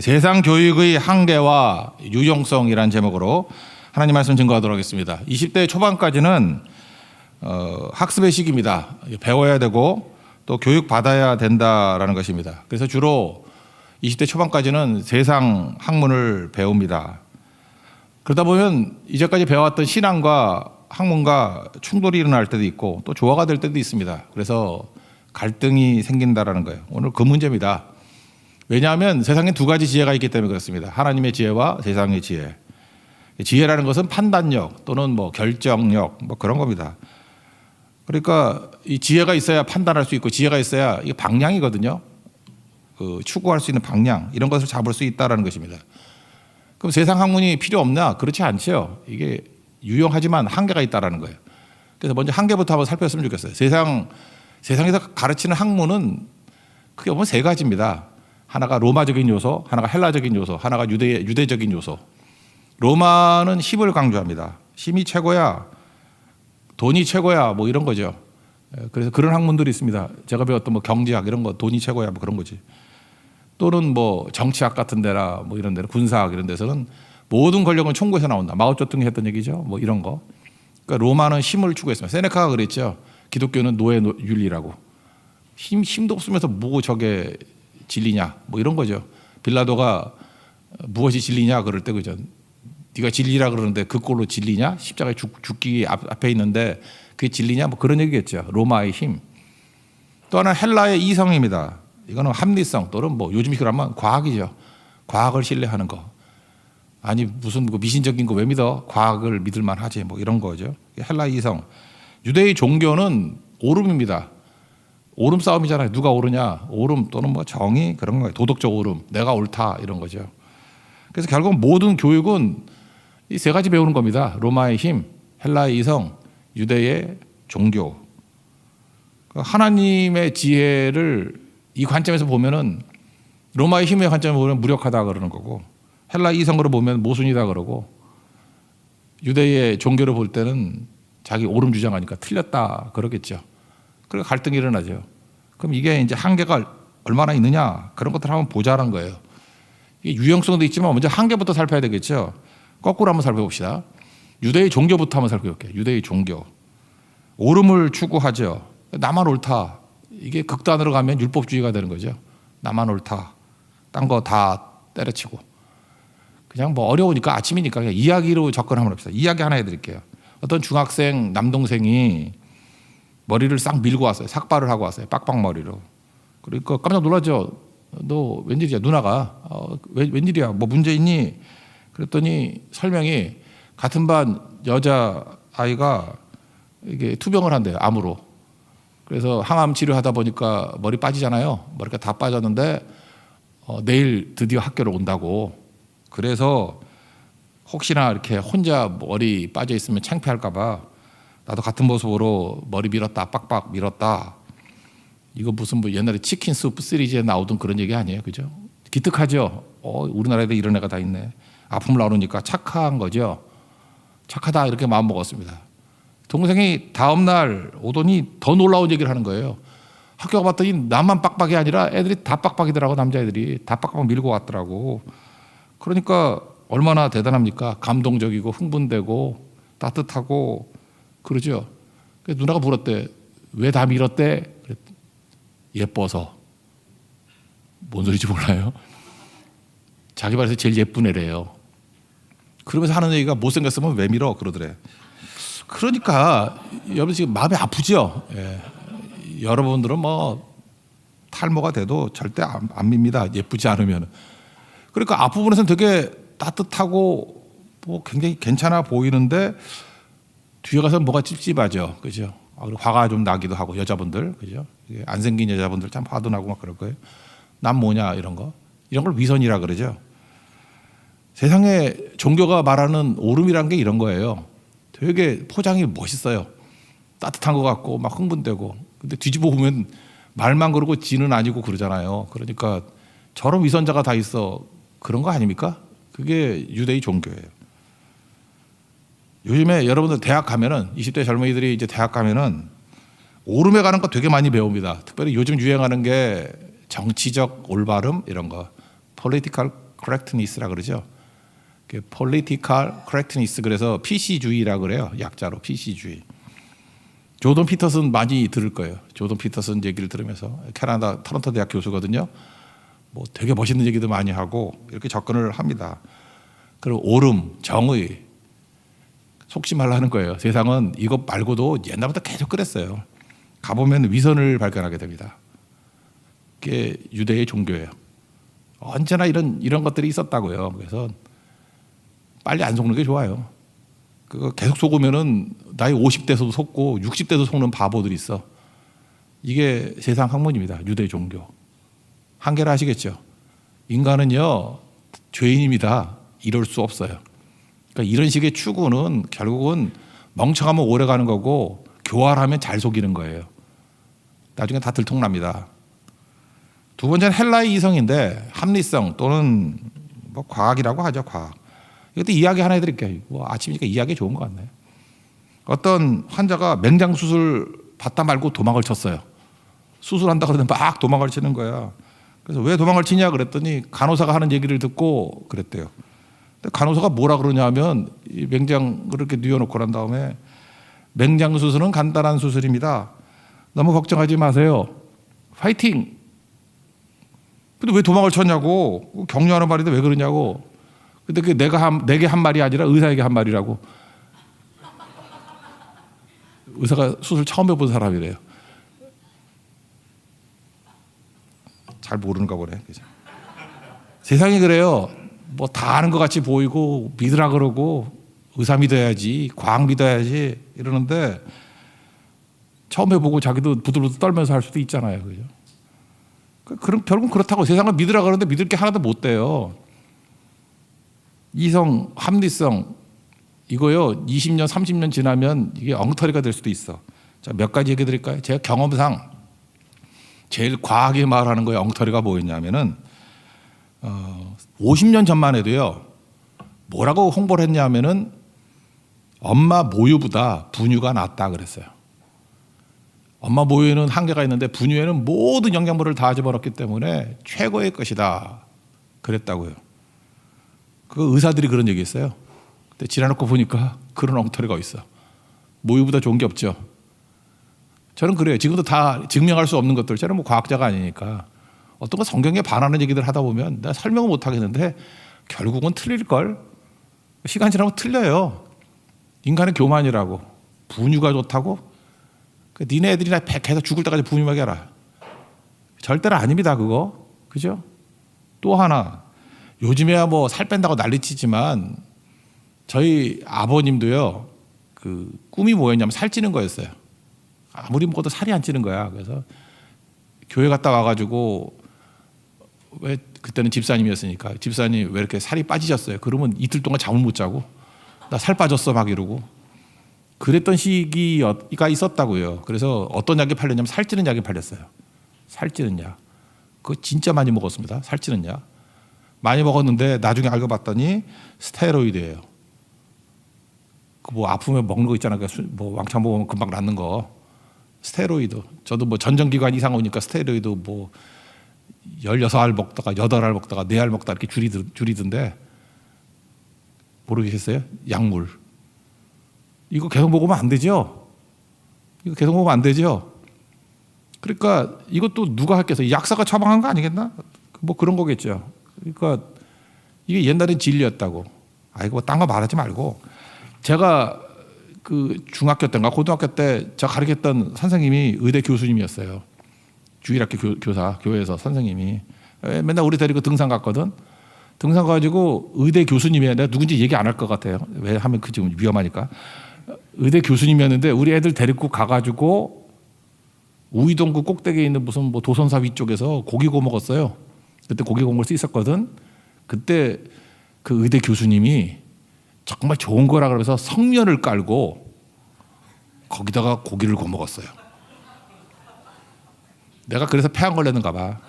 세상 교육의 한계와 유용성이란 제목으로 하나님 말씀 증거하도록 하겠습니다. 20대 초반까지는 학습의 시기입니다. 배워야 되고 또 교육받아야 된다라는 것입니다. 그래서 주로 20대 초반까지는 세상 학문을 배웁니다. 그러다 보면 이제까지 배워왔던 신앙과 학문과 충돌이 일어날 때도 있고 또 조화가 될 때도 있습니다. 그래서 갈등이 생긴다라는 거예요. 오늘 그 문제입니다. 왜냐하면 세상에 두 가지 지혜가 있기 때문에 그렇습니다. 하나님의 지혜와 세상의 지혜. 지혜라는 것은 판단력 또는 뭐 결정력 뭐 그런 겁니다. 그러니까 이 지혜가 있어야 판단할 수 있고 지혜가 있어야 이게 방향이거든요. 추구할 수 있는 방향 이런 것을 잡을 수 있다라는 것입니다. 그럼 세상 학문이 필요 없나? 그렇지 않죠. 이게 유용하지만 한계가 있다라는 거예요. 그래서 먼저 한계부터 한번 살폈으면 좋겠어요. 세상에서 가르치는 학문은 크게 보면 세 가지입니다. 하나가 로마적인 요소, 하나가 헬라적인 요소, 하나가 유대적인 요소. 로마는 힘을 강조합니다. 힘이 최고야, 돈이 최고야, 뭐 이런 거죠. 그래서 그런 학문들이 있습니다. 제가 배웠던 뭐 경제학 이런 거, 돈이 최고야, 뭐 그런 거지. 또는 뭐 정치학 같은 데나 뭐 이런 데나 군사학 이런 데서는 모든 권력은 총구에서 나온다. 마오쩌둥이 했던 얘기죠. 뭐 이런 거. 그러니까 로마는 힘을 추구했습니다. 세네카가 그랬죠. 기독교는 노예 윤리라고. 힘도 없으면서 뭐 저게 진리냐 뭐 이런 거죠. 빌라도가 무엇이 진리냐 그럴 때 그죠. 네가 진리라 그러는데 그 꼴로 진리냐? 십자가에 죽기 앞에 있는데 그게 진리냐? 뭐 그런 얘기겠죠. 로마의 힘. 또 하나 헬라의 이성입니다. 이거는 합리성 또는 뭐 요즘 그러면 과학이죠. 과학을 신뢰하는 거. 아니 무슨 미신적인 거 왜 믿어? 과학을 믿을 만하지 뭐 이런 거죠. 헬라의 이성. 유대의 종교는 오름입니다. 오름 싸움이잖아요. 누가 옳으냐? 오름 또는 뭐 정의 그런 거예요. 도덕적 오름. 내가 옳다 이런 거죠. 그래서 결국 모든 교육은 이 세 가지 배우는 겁니다. 로마의 힘, 헬라의 이성, 유대의 종교. 하나님의 지혜를 이 관점에서 보면은 로마의 힘의 관점을 보면 무력하다 그러는 거고 헬라의 이성으로 보면 모순이다 그러고 유대의 종교를 볼 때는 자기 오름 주장하니까 틀렸다 그러겠죠. 그러니까 갈등이 일어나죠. 그럼 이게 이제 한계가 얼마나 있느냐 그런 것들 한번 보자는 거예요. 이게 유용성도 있지만 먼저 한계부터 살펴야 되겠죠. 거꾸로 한번 살펴봅시다. 유대의 종교부터 한번 살펴볼게요. 유대의 종교. 옳음을 추구하죠. 나만 옳다. 이게 극단으로 가면 율법주의가 되는 거죠. 나만 옳다. 딴 거 다 때려치고. 그냥 뭐 어려우니까 아침이니까 그냥 이야기로 접근하면 합시다. 이야기 하나 해드릴게요. 어떤 중학생 남동생이 머리를 싹 밀고 왔어요. 삭발을 하고 왔어요. 빡빡머리로. 그러니까 깜짝 놀라죠. 너 웬일이야 누나가. 웬일이야 뭐 문제 있니? 그랬더니 설명이 같은 반 여자아이가 이게 투병을 한대요. 암으로. 그래서 항암 치료하다 보니까 머리 빠지잖아요. 머리가 다 빠졌는데 내일 드디어 학교를 온다고. 그래서 혹시나 이렇게 혼자 머리 빠져 있으면 창피할까 봐 나도 같은 모습으로 머리 밀었다 빡빡 밀었다. 이거 무슨 뭐 옛날에 치킨 수프 시리즈에 나오던 그런 얘기 아니에요. 그죠? 기특하죠? 우리나라에도 이런 애가 다 있네. 아픔을 나누니까 착한 거죠. 착하다 이렇게 마음 먹었습니다. 동생이 다음날 오더니 더 놀라운 얘기를 하는 거예요. 학교 가봤더니 나만 빡빡이 아니라 애들이 다 빡빡이더라고. 남자애들이 다 빡빡 밀고 왔더라고. 그러니까 얼마나 대단합니까? 감동적이고 흥분되고 따뜻하고 그러죠. 그래서 누나가 물었대. 왜 다 밀었대? 예뻐서. 뭔 소리인지 몰라요. 자기 반에서 제일 예쁜 애래요. 그러면서 하는 얘기가 못생겼으면 왜 밀어? 그러더래. 그러니까 여러분 지금 마음이 아프죠? 예. 여러분들은 뭐 탈모가 돼도 절대 안 밉니다. 예쁘지 않으면. 그러니까 앞부분에서는 되게 따뜻하고 뭐 굉장히 괜찮아 보이는데 뒤에 가서 뭐가 찝찝하죠. 그죠? 그리고 화가 좀 나기도 하고 여자분들. 그죠? 안 생긴 여자분들 참 화도 나고 막 그럴 거예요. 난 뭐냐 이런 거. 이런 걸 위선이라 그러죠. 세상에 종교가 말하는 오름이란 게 이런 거예요. 되게 포장이 멋있어요. 따뜻한 것 같고 막 흥분되고. 근데 뒤집어 보면 말만 그러고 지는 아니고 그러잖아요. 그러니까 저런 위선자가 다 있어. 그런 거 아닙니까? 그게 유대의 종교예요. 요즘에 여러분들 대학 가면은 20대 젊은이들이 이제 대학 가면은 오름에 가는 거 되게 많이 배웁니다. 특별히 요즘 유행하는 게 정치적 올바름 이런 거. political correctness라 그러죠. political correctness 그래서 PC주의라 그래요. 약자로 PC주의. 조던 피터슨 많이 들을 거예요. 조던 피터슨 얘기를 들으면서 캐나다 토론토 대학 교수거든요. 뭐 되게 멋있는 얘기도 많이 하고 이렇게 접근을 합니다. 그리고 옳음, 정의 속지 말라는 거예요. 세상은 이것 말고도 옛날부터 계속 그랬어요. 가보면 위선을 발견하게 됩니다. 그게 유대의 종교예요. 언제나 이런 것들이 있었다고요. 그래서 빨리 안 속는 게 좋아요. 그거 계속 속으면은 나이 50대에서도 속고 60대도 속는 바보들이 있어. 이게 세상 학문입니다. 유대 종교. 한계를 아시겠죠? 인간은요 죄인입니다. 이럴 수 없어요. 그러니까 이런 식의 추구는 결국은 멍청하면 오래 가는 거고 교활하면 잘 속이는 거예요. 나중에 다 들통납니다. 두 번째는 헬라의 이성인데 합리성 또는 뭐 과학이라고 하죠. 과학. 이것도 이야기 하나 해드릴게요. 뭐 아침이니까 이야기 좋은 것 같네요. 어떤 환자가 맹장 수술 받다 말고 도망을 쳤어요. 수술한다 그러는데 막 도망을 치는 거야. 그래서 왜 도망을 치냐 그랬더니 간호사가 하는 얘기를 듣고 그랬대요. 근데 간호사가 뭐라 그러냐면 이 맹장을 이렇게 뉘어놓고 난 다음에 맹장 수술은 간단한 수술입니다. 너무 걱정하지 마세요. 파이팅! 근데 왜 도망을 쳤냐고 격려하는 말인데 왜 그러냐고. 근데 그게 내게 한 말이 아니라 의사에게 한 말이라고. 의사가 수술 처음 해본 사람이래요. 잘 모르는가 보네. 그죠? 세상이 그래요. 뭐 다 아는 것 같이 보이고 믿으라 그러고 의사 믿어야지, 과학 믿어야지 이러는데 처음 해보고 자기도 부들부들 떨면서 할 수도 있잖아요. 그죠? 그럼 결국은 그렇다고 세상을 믿으라 그러는데 믿을 게 하나도 못 돼요. 이성, 합리성 이거요 20년, 30년 지나면 이게 엉터리가 될 수도 있어. 자, 몇 가지 얘기 드릴까요? 제가 경험상 제일 과하게 말하는 거에 엉터리가 뭐였냐면은 50년 전만 해도요 뭐라고 홍보를 했냐면은 엄마 모유보다 분유가 낫다 그랬어요. 엄마 모유에는 한계가 있는데 분유에는 모든 영양분을 다 집어넣기 때문에 최고의 것이다 그랬다고요. 그 의사들이 그런 얘기했어요. 근데 지나놓고 보니까 그런 엉터리가 있어. 모유보다 좋은 게 없죠. 저는 그래요. 지금도 다 증명할 수 없는 것들. 저는 뭐 과학자가 아니니까 어떤 거 성경에 반하는 얘기들 하다 보면 내가 설명을 못 하겠는데 결국은 틀릴걸. 시간 지나면 틀려요. 인간의 교만이라고. 분유가 좋다고. 니네 애들이나 계속 죽을 때까지 분유 먹여라. 절대로 아닙니다. 그거. 그죠? 또 하나. 요즘에야 뭐 살 뺀다고 난리치지만 저희 아버님도요 그 꿈이 뭐였냐면 살찌는 거였어요. 아무리 먹어도 살이 안 찌는 거야. 그래서 교회 갔다 와가지고 왜 그때는 집사님이었으니까 집사님 왜 이렇게 살이 빠지셨어요? 그러면 이틀 동안 잠을 못 자고 나 살 빠졌어 막 이러고 그랬던 시기가 있었다고요. 그래서 어떤 약이 팔렸냐면 살찌는 약이 팔렸어요. 살찌는 약. 그거 진짜 많이 먹었습니다. 살찌는 약. 많이 먹었는데 나중에 알고 봤더니 스테로이드예요. 그 뭐 아프면 먹는 거 있잖아요. 뭐 왕창 먹으면 금방 낫는 거. 스테로이드. 저도 뭐 전정기관 이상 오니까 스테로이드 뭐 16알 먹다가 8알 먹다가 4알 먹다가 이렇게 줄이던데 모르겠어요? 약물. 이거 계속 먹으면 안 되죠? 이거 계속 먹으면 안 되죠? 그러니까 이것도 누가 했겠어요? 약사가 처방한 거 아니겠나? 뭐 그런 거겠죠. 그러니까 이게 옛날엔 진리였다고. 아이고 딴 거 말하지 말고 제가 그 중학교 때인가 고등학교 때 저 가르쳤던 선생님이 의대 교수님이었어요. 주일학교 교사 교회에서 선생님이 맨날 우리 데리고 등산 갔거든. 등산 가지고 의대 교수님이야. 내가 누군지 얘기 안 할 것 같아요. 왜 하면 그 지금 위험하니까. 의대 교수님이었는데 우리 애들 데리고 가가지고 우이동구 꼭대기에 있는 무슨 뭐 도선사 위쪽에서 고기 구워 먹었어요. 그때 고기 구워 먹을 수 있었거든. 그때 그 의대 교수님이 정말 좋은 거라 그러면서 성면을 깔고 거기다가 고기를 구워 먹었어요. 내가 그래서 폐암 걸렸는가 봐.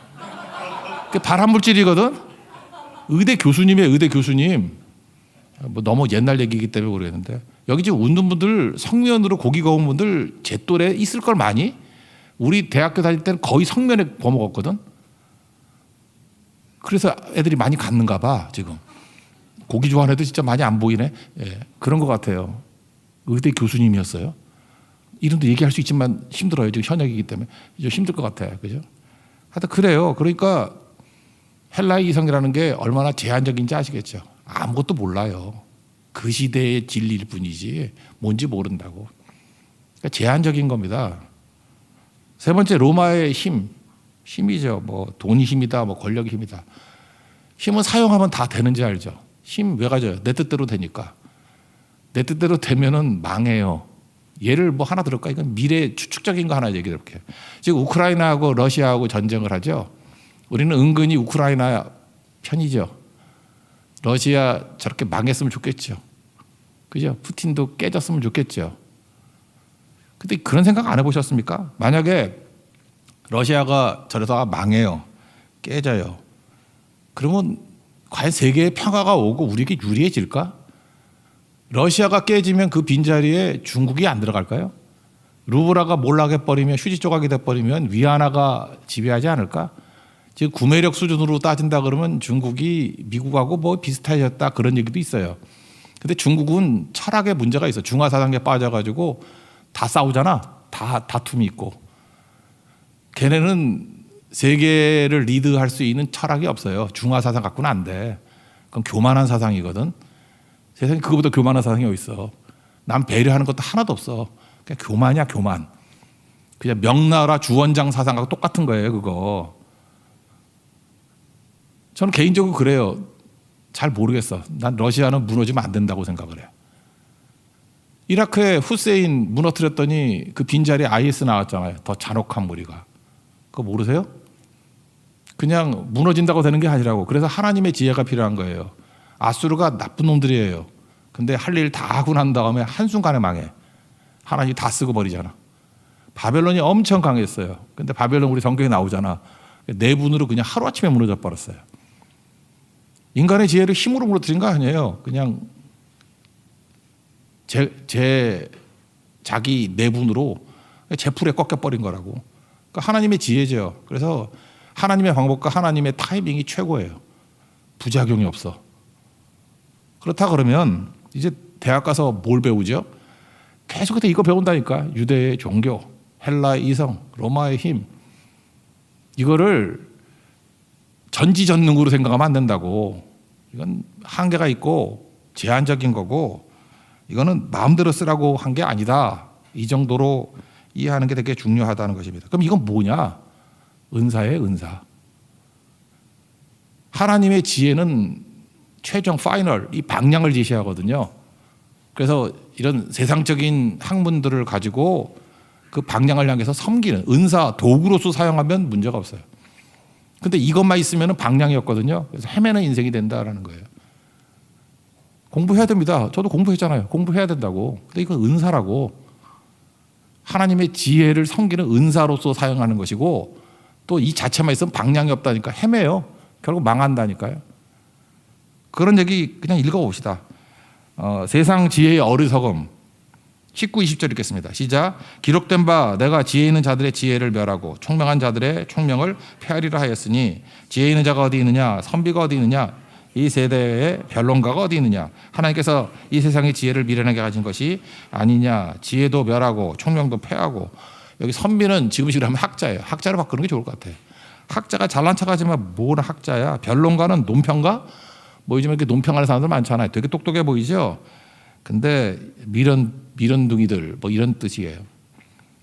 그게 발암물질이거든. 의대 교수님이에요. 의대 교수님. 뭐 너무 옛날 얘기이기 때문에 모르겠는데 여기 지금 웃는 분들 성면으로 고기 구운 분들 제 또래 있을 걸 많이. 우리 대학교 다닐 때는 거의 성면에 구워 먹었거든. 그래서 애들이 많이 갔는가 봐. 지금 고기 좋아하는 애들 진짜 많이 안 보이네. 예, 그런 것 같아요. 의대 교수님이었어요. 이름도 얘기할 수 있지만 힘들어요. 지금 현역이기 때문에 좀 힘들 것 같아요. 그죠? 하여튼 그래요. 그러니까 헬라의 이성이라는 게 얼마나 제한적인지 아시겠죠? 아무것도 몰라요. 그 시대의 진리일 뿐이지 뭔지 모른다고. 그러니까 제한적인 겁니다. 세 번째, 로마의 힘이죠. 뭐 돈이 힘이다, 뭐 권력이 힘이다. 힘은 사용하면 다 되는지 알죠? 힘 왜 가져요? 내 뜻대로 되니까. 내 뜻대로 되면은 망해요. 예를 뭐 하나 들을까? 이건 미래 추측적인 거 하나 얘기 드릴게요. 지금 우크라이나하고 러시아하고 전쟁을 하죠. 우리는 은근히 우크라이나 편이죠. 러시아 저렇게 망했으면 좋겠죠. 그죠? 푸틴도 깨졌으면 좋겠죠. 근데 그런 생각 안 해보셨습니까? 만약에 러시아가 저러다가 망해요. 깨져요. 그러면 과연 세계에 평화가 오고 우리에게 유리해질까? 러시아가 깨지면 그 빈자리에 중국이 안 들어갈까요? 루브라가 몰락해버리면 휴지 조각이 돼버리면 위안화가 지배하지 않을까? 지금 구매력 수준으로 따진다 그러면 중국이 미국하고 뭐 비슷해졌다 그런 얘기도 있어요. 근데 중국은 철학에 문제가 있어. 중화사상에 빠져가지고 다 싸우잖아. 다 다툼이 있고. 걔네는 세계를 리드할 수 있는 철학이 없어요. 중화사상 갖고는 안 돼. 그건 교만한 사상이거든. 세상에 그거보다 교만한 사상이 어디 있어. 남 배려하는 것도 하나도 없어. 그냥 교만이야, 교만. 그냥 명나라 주원장 사상하고 똑같은 거예요, 그거. 저는 개인적으로 그래요. 잘 모르겠어. 난 러시아는 무너지면 안 된다고 생각을 해요. 이라크에 후세인 무너뜨렸더니 그 빈자리에 IS 나왔잖아요. 더 잔혹한 무리가. 그거 모르세요? 그냥 무너진다고 되는 게 아니라고. 그래서 하나님의 지혜가 필요한 거예요. 아수르가 나쁜 놈들이에요. 근데 할 일 다 하고 난 다음에 한순간에 망해. 하나님이 다 쓰고 버리잖아. 바벨론이 엄청 강했어요. 근데 바벨론 우리 성경에 나오잖아. 내분으로 그냥 하루아침에 무너져 버렸어요. 인간의 지혜를 힘으로 무너뜨린 거 아니에요. 그냥 자기 내분으로 제풀에 꺾여버린 거라고. 그러니까 하나님의 지혜죠. 그래서 하나님의 방법과 하나님의 타이밍이 최고예요. 부작용이 없어. 그렇다 그러면 이제 대학 가서 뭘 배우죠? 계속해서 이거 배운다니까. 유대의 종교, 헬라의 이성, 로마의 힘. 이거를 전지전능으로 생각하면 안 된다고. 이건 한계가 있고 제한적인 거고 이거는 마음대로 쓰라고 한 게 아니다. 이 정도로 이해하는 게 되게 중요하다는 것입니다. 그럼 이건 뭐냐? 은사예요, 은사. 하나님의 지혜는 최종 파이널 이 방향을 제시하거든요. 그래서 이런 세상적인 학문들을 가지고 그 방향을 향해서 섬기는 은사 도구로서 사용하면 문제가 없어요. 근데 이것만 있으면 방향이 없거든요. 그래서 헤매는 인생이 된다라는 거예요. 공부해야 됩니다. 저도 공부했잖아요. 공부해야 된다고. 근데 이건 은사라고. 하나님의 지혜를 섬기는 은사로서 사용하는 것이고 또 이 자체만 있으면 방향이 없다니까 헤매요. 결국 망한다니까요. 그런 얘기 그냥 읽어봅시다. 세상 지혜의 어리석음 19, 20절 읽겠습니다. 시작. 기록된 바 내가 지혜 있는 자들의 지혜를 멸하고 총명한 자들의 총명을 폐하리라 하였으니 지혜 있는 자가 어디 있느냐 선비가 어디 있느냐 이 세대의 변론가가 어디 있느냐 하나님께서 이 세상의 지혜를 미련하게 가진 것이 아니냐 지혜도 멸하고 총명도 폐하고 여기 선비는 지금식으로 하면 학자예요. 학자로 바꾸는 게 좋을 것 같아요. 학자가 잘난 척하지만 뭐는 학자야. 변론가는 논평가 뭐 요즘 이렇게 논평하는 사람들 많잖아요. 되게 똑똑해 보이죠. 근데 미련둥이들 뭐 이런 뜻이에요.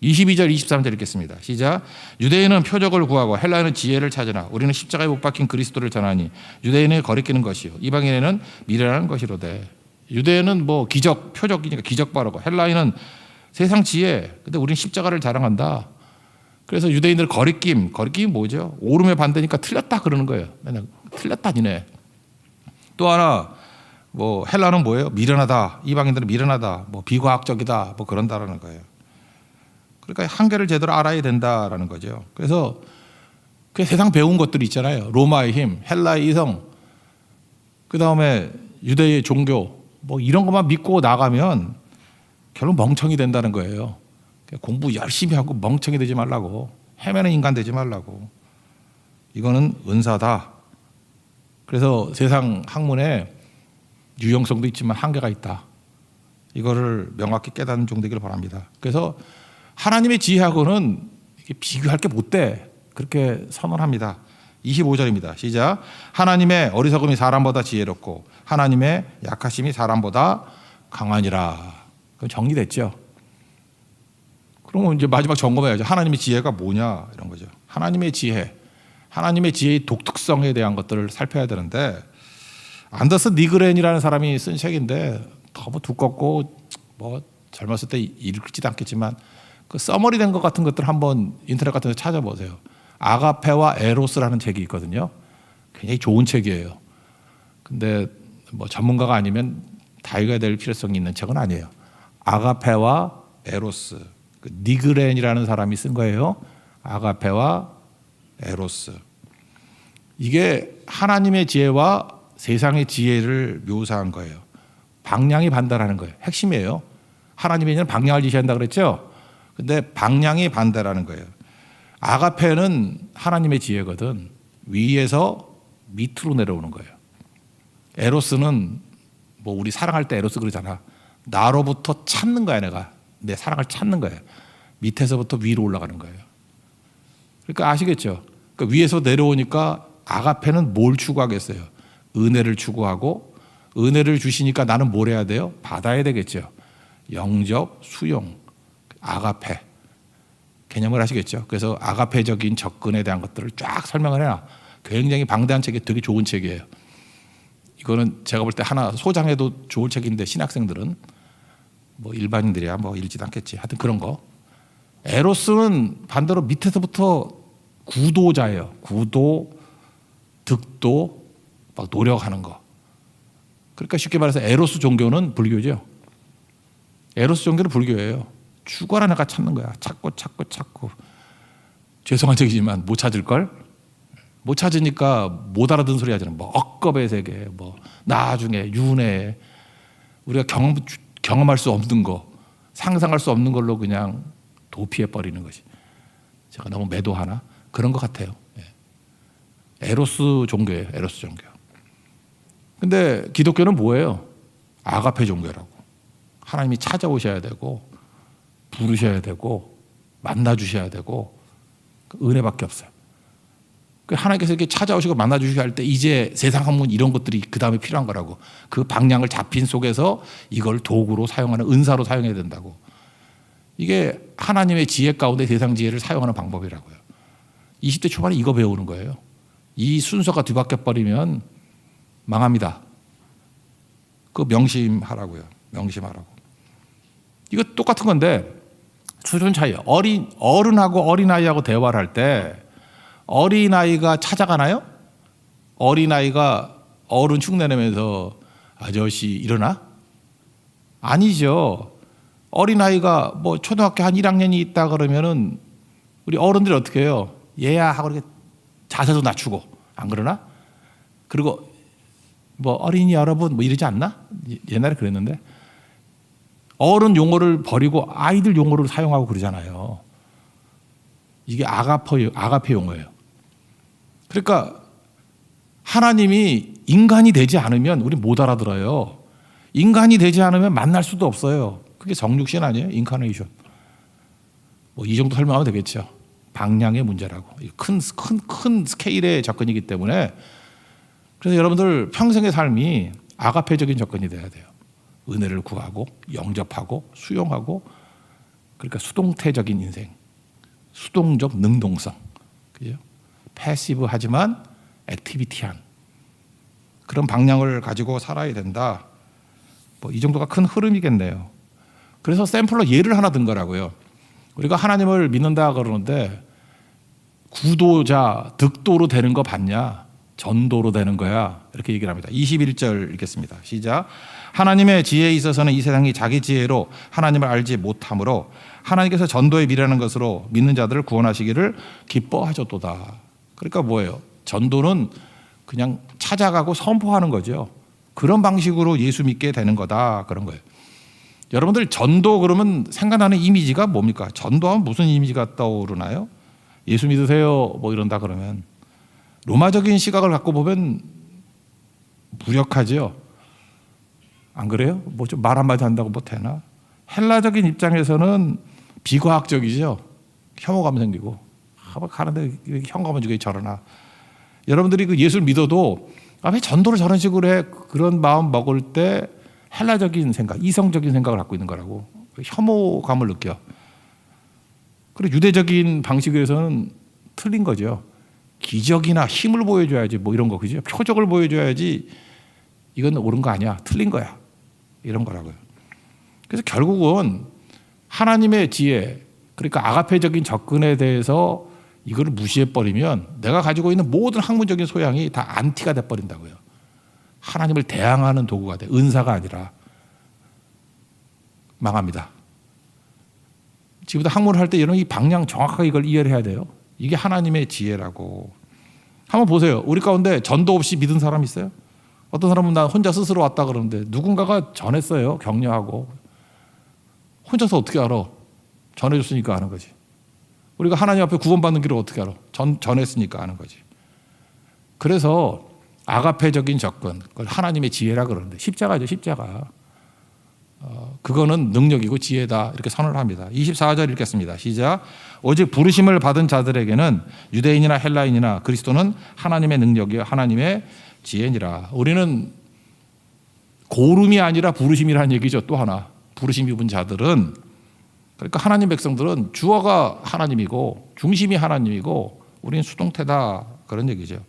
22절 23절 읽겠습니다. 시작. 유대인은 표적을 구하고 헬라인은 지혜를 찾으나 우리는 십자가에 못 박힌 그리스도를 전하니 유대인을 거리끼는 것이요 이방인에는 미련하는 것이로되. 유대인은 뭐 기적 표적이니까 기적 바라고 헬라인은 세상 지혜. 근데 우리는 십자가를 자랑한다. 그래서 유대인들 거리낌이 뭐죠? 옳음의 반대니까 틀렸다 그러는 거예요. 맨날 틀렸다 니네. 또 하나 뭐 헬라는 뭐예요? 미련하다. 이방인들은 미련하다. 뭐 비과학적이다. 뭐 그런다라는 거예요. 그러니까 한계를 제대로 알아야 된다라는 거죠. 그래서 그 세상 배운 것들이 있잖아요. 로마의 힘, 헬라의 이성, 그 다음에 유대의 종교, 뭐 이런 것만 믿고 나가면 결국 멍청이 된다는 거예요. 공부 열심히 하고 멍청이 되지 말라고. 헤매는 인간 되지 말라고. 이거는 은사다. 그래서 세상 학문에 유용성도 있지만 한계가 있다. 이거를 명확히 깨닫는 종 되기를 바랍니다. 그래서 하나님의 지혜하고는 이게 비교할 게 못 돼. 그렇게 선언합니다. 25절입니다. 시작. 하나님의 어리석음이 사람보다 지혜롭고 하나님의 약하심이 사람보다 강하니라. 그럼 정리됐죠. 그러면 이제 마지막 점검해야죠. 하나님의 지혜가 뭐냐 이런 거죠. 하나님의 지혜, 하나님의 지혜의 독특성에 대한 것들을 살펴야 되는데 안더스 니그렌이라는 사람이 쓴 책인데 너무 두껍고 뭐 젊었을 때 읽지도 않겠지만 그 서머리 된 것 같은 것들 한번 인터넷 같은 데 찾아보세요. 아가페와 에로스라는 책이 있거든요. 굉장히 좋은 책이에요. 근데 뭐 전문가가 아니면 다 읽어야 될 필요성이 있는 책은 아니에요. 아가페와 에로스, 그 니그렌이라는 사람이 쓴 거예요. 아가페와 에로스. 이게 하나님의 지혜와 세상의 지혜를 묘사한 거예요. 방향이 반대라는 거예요. 핵심이에요. 하나님의 일은 방향을 지시한다 그랬죠. 근데 방향이 반대라는 거예요. 아가페는 하나님의 지혜거든. 위에서 밑으로 내려오는 거예요. 에로스는 뭐 우리 사랑할 때 에로스 그러잖아. 나로부터 찾는 거야, 내가. 내 사랑을 찾는 거예요. 밑에서부터 위로 올라가는 거예요. 그러니까 아시겠죠? 그러니까 위에서 내려오니까 아가페는 뭘 추구하겠어요? 은혜를 추구하고 은혜를 주시니까 나는 뭘 해야 돼요? 받아야 되겠죠. 영접, 수용, 아가페. 개념을 하시겠죠. 그래서 아가페적인 접근에 대한 것들을 쫙 설명을 해놔. 굉장히 방대한 책이 되게 좋은 책이에요. 이거는 제가 볼 때 하나 소장해도 좋을 책인데 신학생들은 뭐 일반인들이야 뭐 읽지도 않겠지. 하여튼 그런 거. 에로스는 반대로 밑에서부터 구도자예요. 구도, 득도, 막 노력하는 거. 그러니까 쉽게 말해서 에로스 종교는 불교죠. 에로스 종교는 불교예요. 추구하라 내가 찾는 거야. 찾고. 죄송한 얘기지만 못 찾을걸? 못 찾으니까 못 알아듣는 소리 하잖아요. 뭐 억겁의 세계, 뭐 나중에 윤회, 우리가 경험할 수 없는 거, 상상할 수 없는 걸로 그냥 도피해 버리는 것이. 제가 너무 매도하나? 그런 것 같아요. 에로스 종교예요. 에로스 종교. 근데 기독교는 뭐예요? 아가페 종교라고. 하나님이 찾아오셔야 되고 부르셔야 되고 만나 주셔야 되고 은혜밖에 없어요. 하나님께서 이렇게 찾아오시고 만나 주시게 할 때 이제 세상 학문 이런 것들이 그 다음에 필요한 거라고. 그 방향을 잡힌 속에서 이걸 도구로 사용하는 은사로 사용해야 된다고. 이게 하나님의 지혜 가운데 세상 지혜를 사용하는 방법이라고요. 20대 초반에 이거 배우는 거예요. 이 순서가 뒤바뀌어 버리면 망합니다. 그거 명심하라고요. 명심하라고. 이거 똑같은 건데 수준 차이예요. 어른하고 어린아이하고 대화를 할 때 어린아이가 찾아가나요? 어린아이가 어른 흉내내면서 아저씨 일어나? 아니죠. 어린아이가 뭐 초등학교 한 1학년이 있다 그러면은 우리 어른들이 어떻게 해요? 얘야 하고 이렇게 자세도 낮추고 안 그러나? 그리고 뭐 어린이 여러분 뭐 이러지 않나? 옛날에 그랬는데 어른 용어를 버리고 아이들 용어를 사용하고 그러잖아요. 이게 아가페 용어예요. 그러니까 하나님이 인간이 되지 않으면 우리 못 알아들어요. 인간이 되지 않으면 만날 수도 없어요. 그게 성육신 아니에요? 인카네이션. 뭐 이 정도 설명하면 되겠죠. 방향의 문제라고. 큰 스케일의 접근이기 때문에 그래서 여러분들 평생의 삶이 아가페적인 접근이 돼야 돼요. 은혜를 구하고 영접하고 수용하고 그러니까 수동태적인 인생. 수동적 능동성. 그죠? 패시브하지만 액티비티한 그런 방향을 가지고 살아야 된다. 뭐 이 정도가 큰 흐름이겠네요. 그래서 샘플로 예를 하나 든 거라고요. 우리가 하나님을 믿는다 그러는데 구도자, 득도로 되는 거 봤냐? 전도로 되는 거야. 이렇게 얘기를 합니다. 21절 읽겠습니다. 시작. 하나님의 지혜에 있어서는 이 세상이 자기 지혜로 하나님을 알지 못하므로 하나님께서 전도에 미라는 것으로 믿는 자들을 구원하시기를 기뻐하셨도다. 그러니까 뭐예요? 전도는 그냥 찾아가고 선포하는 거죠. 그런 방식으로 예수 믿게 되는 거다. 그런 거예요. 여러분들 전도 그러면 생각나는 이미지가 뭡니까? 전도하면 무슨 이미지가 떠오르나요? 예수 믿으세요 뭐 이런다 그러면 로마적인 시각을 갖고 보면 무력하죠. 안 그래요? 뭐 좀 말 한마디 한다고 뭐 되나? 헬라적인 입장에서는 비과학적이죠. 혐오감 생기고 가는데 현감은 주게 저러나. 여러분들이 그 예수를 믿어도 왜 전도를 저런 식으로 해? 그런 마음 먹을 때 헬라적인 생각, 이성적인 생각을 갖고 있는 거라고. 혐오감을 느껴. 그리고 유대적인 방식에서는 틀린 거죠. 기적이나 힘을 보여줘야지 뭐 이런 거 그죠? 표적을 보여줘야지 이건 옳은 거 아니야. 틀린 거야. 이런 거라고요. 그래서 결국은 하나님의 지혜, 그러니까 아가페적인 접근에 대해서 이걸 무시해버리면 내가 가지고 있는 모든 학문적인 소양이 다 안티가 돼버린다고요. 하나님을 대항하는 도구가 돼. 은사가 아니라 망합니다. 지금부터 학문을 할 때 이런 이 방향 정확하게 이걸 이해를 해야 돼요. 이게 하나님의 지혜라고. 한번 보세요. 우리 가운데 전도 없이 믿은 사람 있어요? 어떤 사람은 나 혼자 스스로 왔다 그러는데 누군가가 전했어요. 격려하고. 혼자서 어떻게 알아? 전해줬으니까 아는 거지. 우리가 하나님 앞에 구원받는 길을 어떻게 알아? 전했으니까 아는 거지. 그래서 아가페적인 접근, 그걸 하나님의 지혜라 그러는데 십자가죠. 십자가. 그거는 능력이고 지혜다 이렇게 선언을 합니다. 24절 읽겠습니다. 시작. 오직 부르심을 받은 자들에게는 유대인이나 헬라인이나 그리스도는 하나님의 능력이요 하나님의 지혜니라. 우리는 고름이 아니라 부르심이라는 얘기죠. 또 하나. 부르심 입은 자들은, 그러니까 하나님 백성들은 주어가 하나님이고 중심이 하나님이고 우리는 수동태다 그런 얘기죠.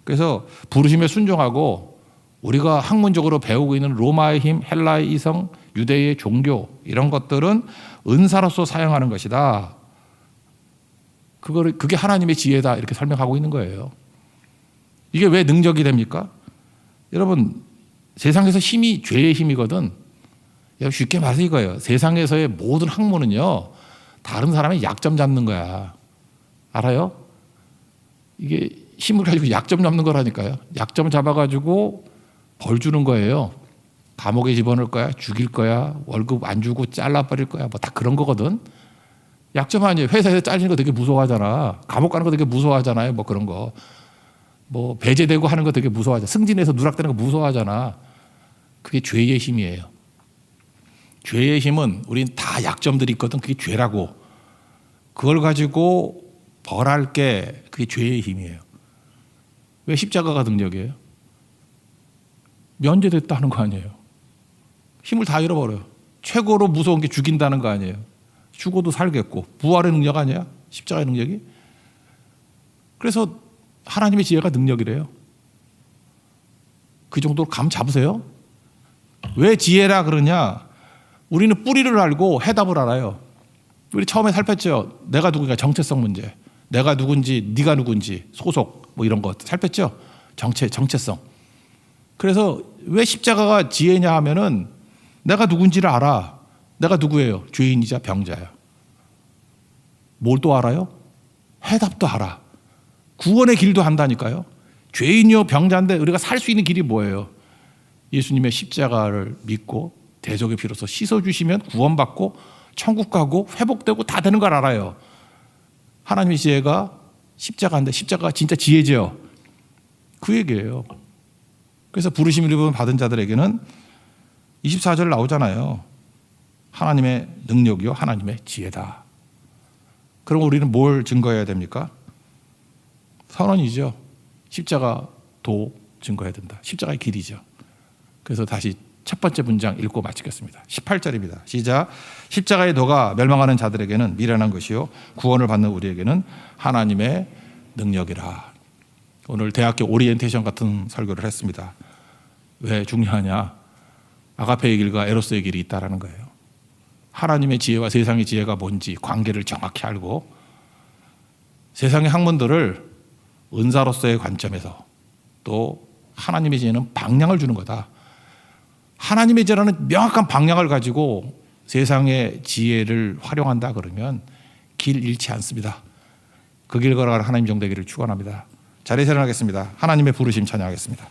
그래서 부르심에 순종하고 우리가 학문적으로 배우고 있는 로마의 힘, 헬라의 이성, 유대의 종교 이런 것들은 은사로서 사용하는 것이다. 그게 하나님의 지혜다 이렇게 설명하고 있는 거예요. 이게 왜 능력이 됩니까? 여러분 세상에서 힘이 죄의 힘이거든. 쉽게 말해서 이거예요. 세상에서의 모든 학문은요 다른 사람의 약점 잡는 거야. 알아요? 이게 힘을 가지고 약점 잡는 거라니까요. 약점 잡아가지고 벌 주는 거예요. 감옥에 집어넣을 거야, 죽일 거야, 월급 안 주고 잘라버릴 거야, 뭐 다 그런 거거든. 약점 아니에요. 회사에서 잘리는 거 되게 무서워하잖아. 감옥 가는 거 되게 무서워하잖아요. 뭐 그런 거. 뭐 배제되고 하는 거 되게 무서워하잖아. 승진해서 누락되는 거 무서워하잖아. 그게 죄의 힘이에요. 죄의 힘은 우린 다 약점들이 있거든. 그게 죄라고. 그걸 가지고 벌할 게 그게 죄의 힘이에요. 왜 십자가가 능력이에요? 면제됐다는 거 아니에요. 힘을 다 잃어버려요. 최고로 무서운 게 죽인다는 거 아니에요. 죽어도 살겠고. 부활의 능력 아니야? 십자가의 능력이? 그래서 하나님의 지혜가 능력이래요. 그 정도로 감 잡으세요? 왜 지혜라 그러냐? 우리는 뿌리를 알고 해답을 알아요. 우리 처음에 살폈죠. 내가 누구인가 정체성 문제. 내가 누군지, 네가 누군지, 소속 뭐 이런 거 살폈죠. 정체성. 그래서 왜 십자가가 지혜냐 하면은 내가 누군지를 알아. 내가 누구예요? 죄인이자 병자야. 뭘 또 알아요? 해답도 알아. 구원의 길도 한다니까요. 죄인이요 병자인데 우리가 살 수 있는 길이 뭐예요? 예수님의 십자가를 믿고 대속의 피로서 씻어주시면 구원받고 천국 가고 회복되고 다 되는 걸 알아요. 하나님의 지혜가 십자가인데 십자가가 진짜 지혜죠. 그 얘기예요. 그래서 부르심을 받은 자들에게는 24절 나오잖아요. 하나님의 능력이요 하나님의 지혜다. 그럼 우리는 뭘 증거해야 됩니까? 선언이죠. 십자가도 증거해야 된다. 십자가의 길이죠. 그래서 다시 첫 번째 문장 읽고 마치겠습니다. 18절입니다. 시작. 십자가의 도가 멸망하는 자들에게는 미련한 것이요 구원을 받는 우리에게는 하나님의 능력이라. 오늘 대학교 오리엔테이션 같은 설교를 했습니다. 왜 중요하냐? 아가페의 길과 에로스의 길이 있다라는 거예요. 하나님의 지혜와 세상의 지혜가 뭔지 관계를 정확히 알고 세상의 학문들을 은사로서의 관점에서 또 하나님의 지혜는 방향을 주는 거다. 하나님의 지혜라는 명확한 방향을 가지고 세상의 지혜를 활용한다 그러면 길 잃지 않습니다. 그 길 걸어가는 하나님 종 되기를 축원합니다. 자리에 일어나겠습니다. 하나님의 부르심 찬양하겠습니다.